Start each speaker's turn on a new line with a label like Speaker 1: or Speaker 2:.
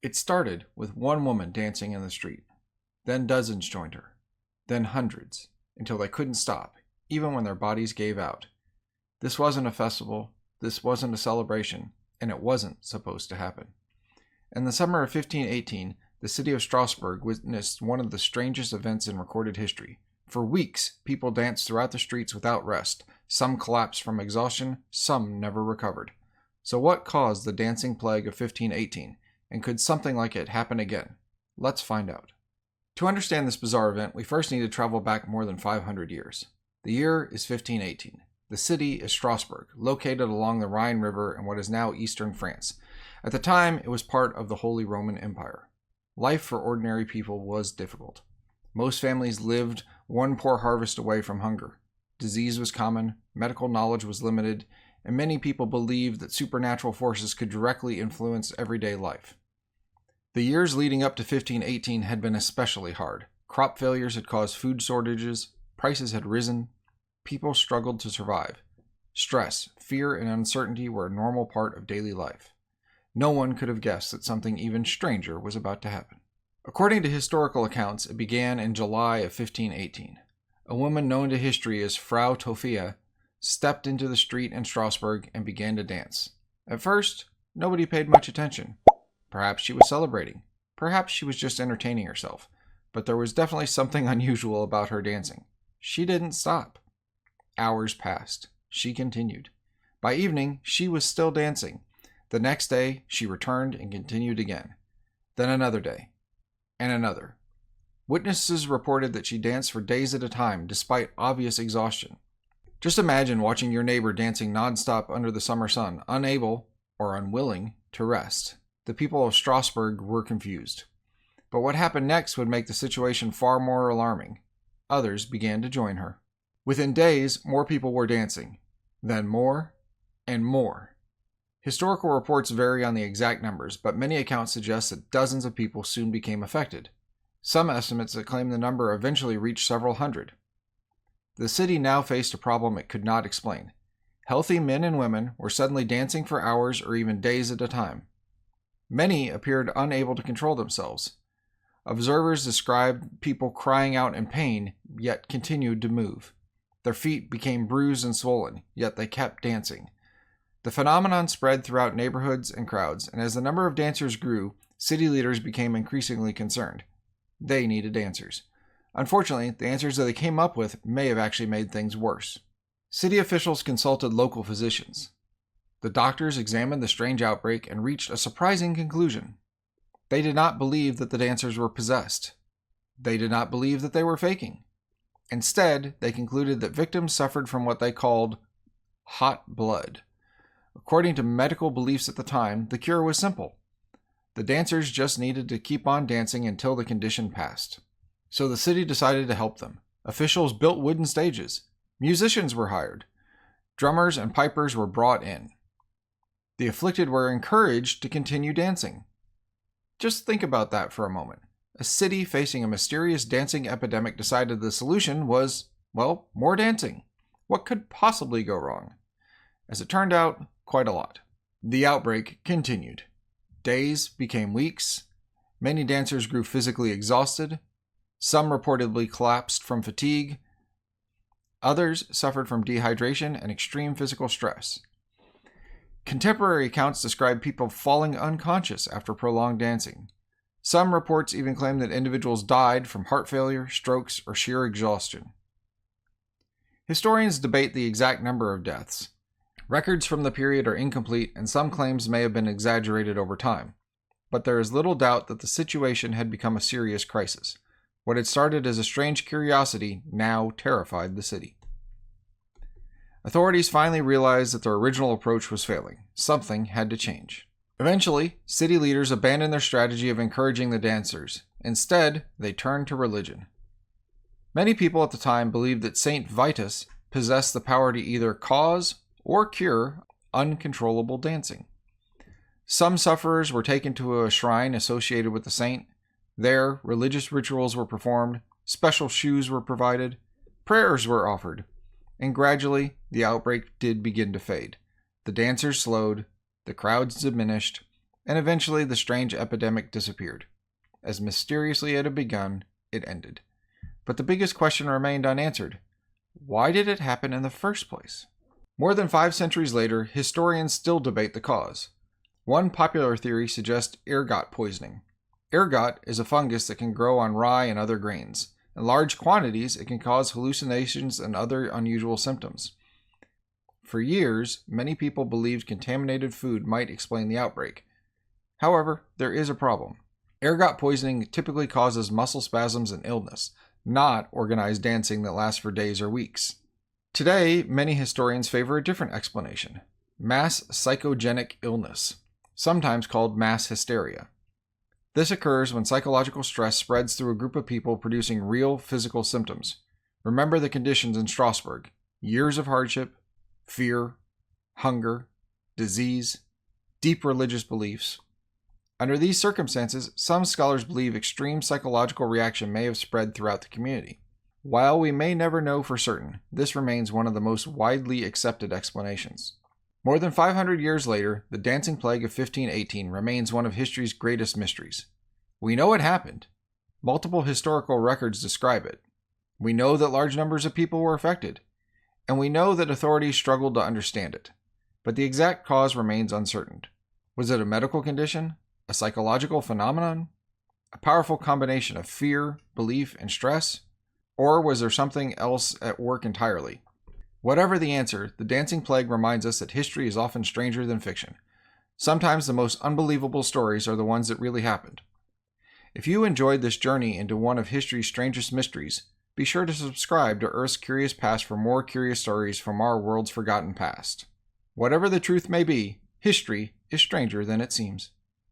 Speaker 1: It started with one woman dancing in the street. Then dozens joined her. Then hundreds, until they couldn't stop, even when their bodies gave out. This wasn't a festival, this wasn't a celebration, and it wasn't supposed to happen. In the summer of 1518, the city of Strasbourg witnessed one of the strangest events in recorded history. For weeks, people danced throughout the streets without rest. Some collapsed from exhaustion, some never recovered. So what caused the dancing plague of 1518, and could something like it happen again? Let's find out. To understand this bizarre event, we first need to travel back more than 500 years. The year is 1518. The city is Strasbourg, located along the Rhine River in what is now eastern France. At the time, it was part of the Holy Roman Empire. Life for ordinary people was difficult. Most families lived one poor harvest away from hunger. Disease was common, medical knowledge was limited, and many people believed that supernatural forces could directly influence everyday life. The years leading up to 1518 had been especially hard. Crop failures had caused food shortages, prices had risen, people struggled to survive. Stress, fear, and uncertainty were a normal part of daily life. No one could have guessed that something even stranger was about to happen. According to historical accounts, it began in July of 1518. A woman known to history as Frau Tophia stepped into the street in Strasbourg and began to dance. At first, nobody paid much attention. Perhaps she was celebrating. Perhaps she was just entertaining herself. But there was definitely something unusual about her dancing. She didn't stop. Hours passed. She continued. By evening, she was still dancing. The next day, she returned and continued again. Then another day. And another. Witnesses reported that she danced for days at a time, despite obvious exhaustion. Just imagine watching your neighbor dancing nonstop under the summer sun, unable, or unwilling, to rest. The people of Strasbourg were confused. But what happened next would make the situation far more alarming. Others began to join her. Within days, more people were dancing. Then more, and more. Historical reports vary on the exact numbers, but many accounts suggest that dozens of people soon became affected. Some estimates that claim the number eventually reached several hundred. The city now faced a problem it could not explain. Healthy men and women were suddenly dancing for hours or even days at a time. Many appeared unable to control themselves. Observers described people crying out in pain, yet continued to move. Their feet became bruised and swollen, yet they kept dancing. The phenomenon spread throughout neighborhoods and crowds, and as the number of dancers grew, city leaders became increasingly concerned. They needed answers. Unfortunately, the answers that they came up with may have actually made things worse. City officials consulted local physicians. The doctors examined the strange outbreak and reached a surprising conclusion. They did not believe that the dancers were possessed. They did not believe that they were faking. Instead, they concluded that victims suffered from what they called hot blood. According to medical beliefs at the time, the cure was simple. The dancers just needed to keep on dancing until the condition passed. So the city decided to help them. Officials built wooden stages. Musicians were hired. Drummers and pipers were brought in. The afflicted were encouraged to continue dancing. Just think about that for a moment. A city facing a mysterious dancing epidemic decided the solution was, well, more dancing. What could possibly go wrong? As it turned out, quite a lot. The outbreak continued. Days became weeks. Many dancers grew physically exhausted. Some reportedly collapsed from fatigue. Others suffered from dehydration and extreme physical stress. Contemporary accounts describe people falling unconscious after prolonged dancing. Some reports even claim that individuals died from heart failure, strokes, or sheer exhaustion. Historians debate the exact number of deaths. Records from the period are incomplete, and some claims may have been exaggerated over time. But there is little doubt that the situation had become a serious crisis. What had started as a strange curiosity now terrified the city. Authorities finally realized that their original approach was failing. Something had to change. Eventually, city leaders abandoned their strategy of encouraging the dancers. Instead, they turned to religion. Many people at the time believed that Saint Vitus possessed the power to either cause or cure uncontrollable dancing. Some sufferers were taken to a shrine associated with the saint. There, religious rituals were performed, special shoes were provided, prayers were offered, and gradually the outbreak did begin to fade. The dancers slowed, the crowds diminished, and eventually the strange epidemic disappeared. As mysteriously it had begun, it ended. But the biggest question remained unanswered. Why did it happen in the first place? More than 5 centuries later, historians still debate the cause. One popular theory suggests ergot poisoning. Ergot is a fungus that can grow on rye and other grains. In large quantities, it can cause hallucinations and other unusual symptoms. For years, many people believed contaminated food might explain the outbreak. However, there is a problem. Ergot poisoning typically causes muscle spasms and illness, not organized dancing that lasts for days or weeks. Today, many historians favor a different explanation: mass psychogenic illness, sometimes called mass hysteria. This occurs when psychological stress spreads through a group of people producing real physical symptoms. Remember the conditions in Strasbourg: years of hardship, fear, hunger, disease, deep religious beliefs. Under these circumstances, some scholars believe extreme psychological reaction may have spread throughout the community. While we may never know for certain, this remains one of the most widely accepted explanations. More than 500 years later, the dancing plague of 1518 remains one of history's greatest mysteries. We know it happened. Multiple historical records describe it. We know that large numbers of people were affected, and we know that authorities struggled to understand it. But the exact cause remains uncertain. Was it a medical condition? A psychological phenomenon? A powerful combination of fear, belief, and stress? Or was there something else at work entirely? Whatever the answer, the dancing plague reminds us that history is often stranger than fiction. Sometimes the most unbelievable stories are the ones that really happened. If you enjoyed this journey into one of history's strangest mysteries, be sure to subscribe to Earth's Curious Past for more curious stories from our world's forgotten past. Whatever the truth may be, history is stranger than it seems.